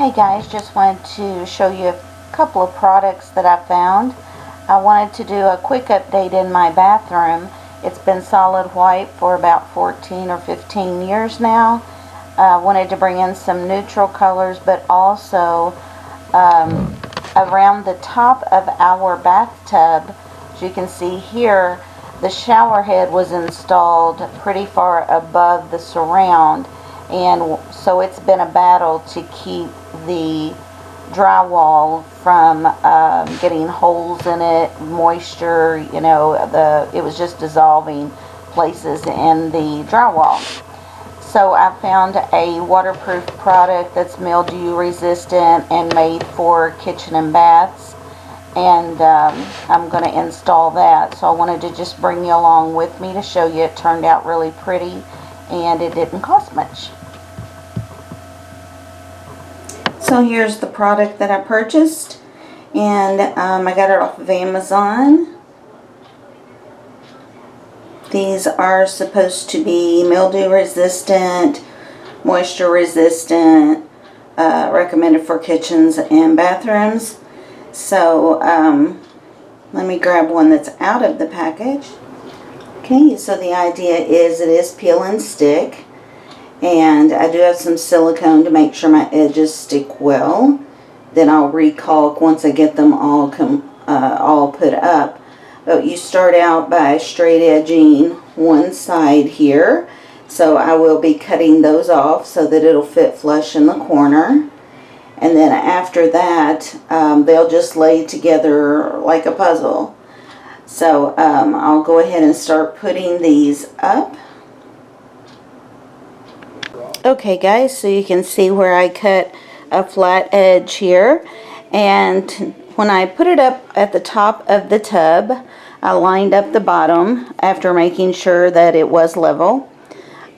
Hey guys, just wanted to show you a couple of products that I found. I wanted to do a quick update in my bathroom. It's been solid white for about 14 or 15 years now. I wanted to bring in some neutral colors, but also around the top of our bathtub, as you can see here, the shower head was installed pretty far above the surround, and so it's been a battle to keep the drywall from getting holes in it, moisture, it was just dissolving places in the drywall. So I found a waterproof product that's mildew resistant and made for kitchen and baths, and I'm going to install that. So I wanted to just bring you along with me to show you. It turned out really pretty and it didn't cost much. So here's the product that I purchased, and I got it off of Amazon. These are supposed to be mildew resistant, moisture resistant, recommended for kitchens and bathrooms. So let me grab one that's out of the package. Okay, so the idea is it is peel and stick. And I do have some silicone to make sure my edges stick well. Then I'll recalk once I get them all put up. But you start out by straight edging one side here. So I will be cutting those off so that it'll fit flush in the corner. And then after that, they'll just lay together like a puzzle. So I'll go ahead and start putting these up. Okay guys, so you can see where I cut a flat edge here, and when I put it up at the top of the tub, I lined up the bottom after making sure that it was level.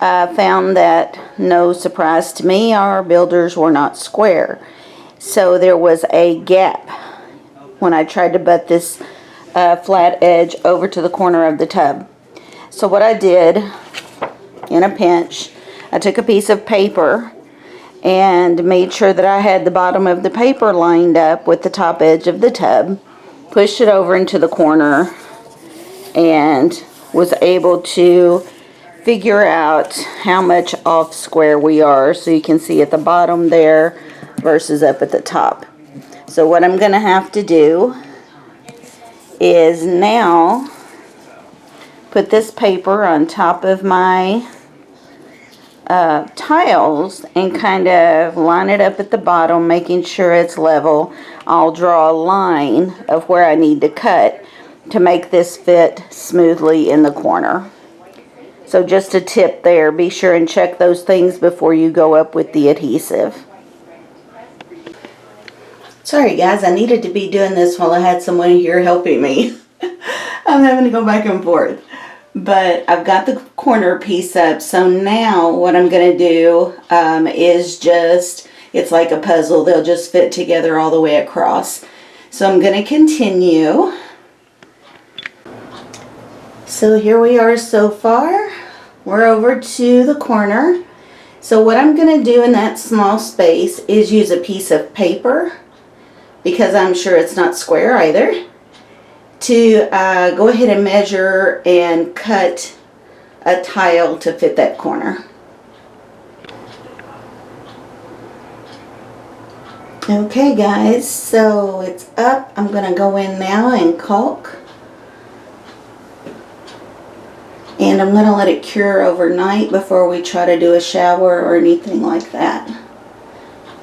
I found that, no surprise to me, our builders were not square, so there was a gap when I tried to butt this flat edge over to the corner of the tub. So what I did, in a pinch, I took a piece of paper and made sure that I had the bottom of the paper lined up with the top edge of the tub, pushed it over into the corner, and was able to figure out how much off square we are. So you can see at the bottom there versus up at the top. So what I'm going to have to do is now put this paper on top of my tiles and kind of line it up at the bottom, making sure it's level. I'll draw a line of where I need to cut to make this fit smoothly in the corner. So just a tip there, be sure and check those things before you go up with the adhesive. Sorry guys, I needed to be doing this while I had someone here helping me. I'm having to go back and forth. But I've got the corner piece up, so now what I'm going to do is just, it's like a puzzle, they'll just fit together all the way across. So I'm going to continue. So here we are so far. We're over to the corner. So what I'm going to do in that small space is use a piece of paper, because I'm sure it's not square either, to go ahead and measure and cut a tile to fit that corner. Okay guys, so it's up. I'm going to go in now and caulk. And I'm going to let it cure overnight before we try to do a shower or anything like that.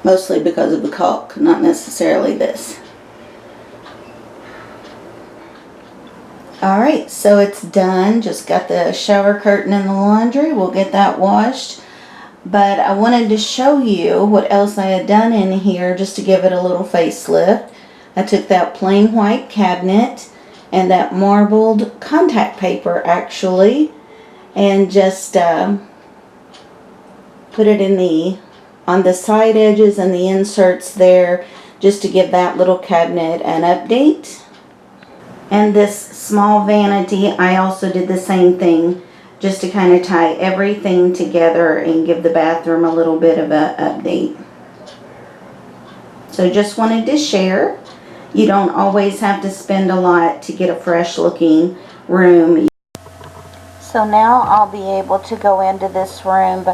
Mostly because of the caulk, not necessarily this. Alright, so it's done. Just got the shower curtain in the laundry. We'll get that washed. But I wanted to show you what else I had done in here just to give it a little facelift. I took that plain white cabinet and that marbled contact paper actually, and just put it in on the side edges and the inserts there, just to give that little cabinet an update. And this small vanity, I also did the same thing, just to kind of tie everything together and give the bathroom a little bit of an update. So just wanted to share. You don't always have to spend a lot to get a fresh looking room. So now I'll be able to go into this room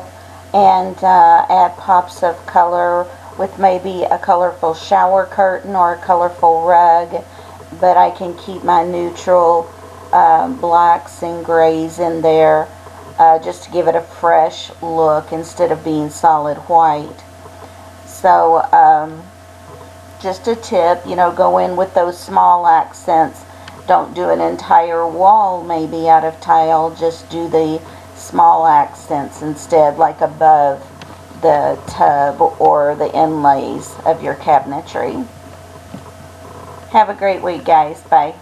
and add pops of color with maybe a colorful shower curtain or a colorful rug, but I can keep my neutral blacks and grays in there just to give it a fresh look instead of being solid white. So just a tip, you know, go in with those small accents. Don't do an entire wall maybe out of tile, just do the small accents instead, like above the tub or the inlays of your cabinetry. Have a great week, guys. Bye.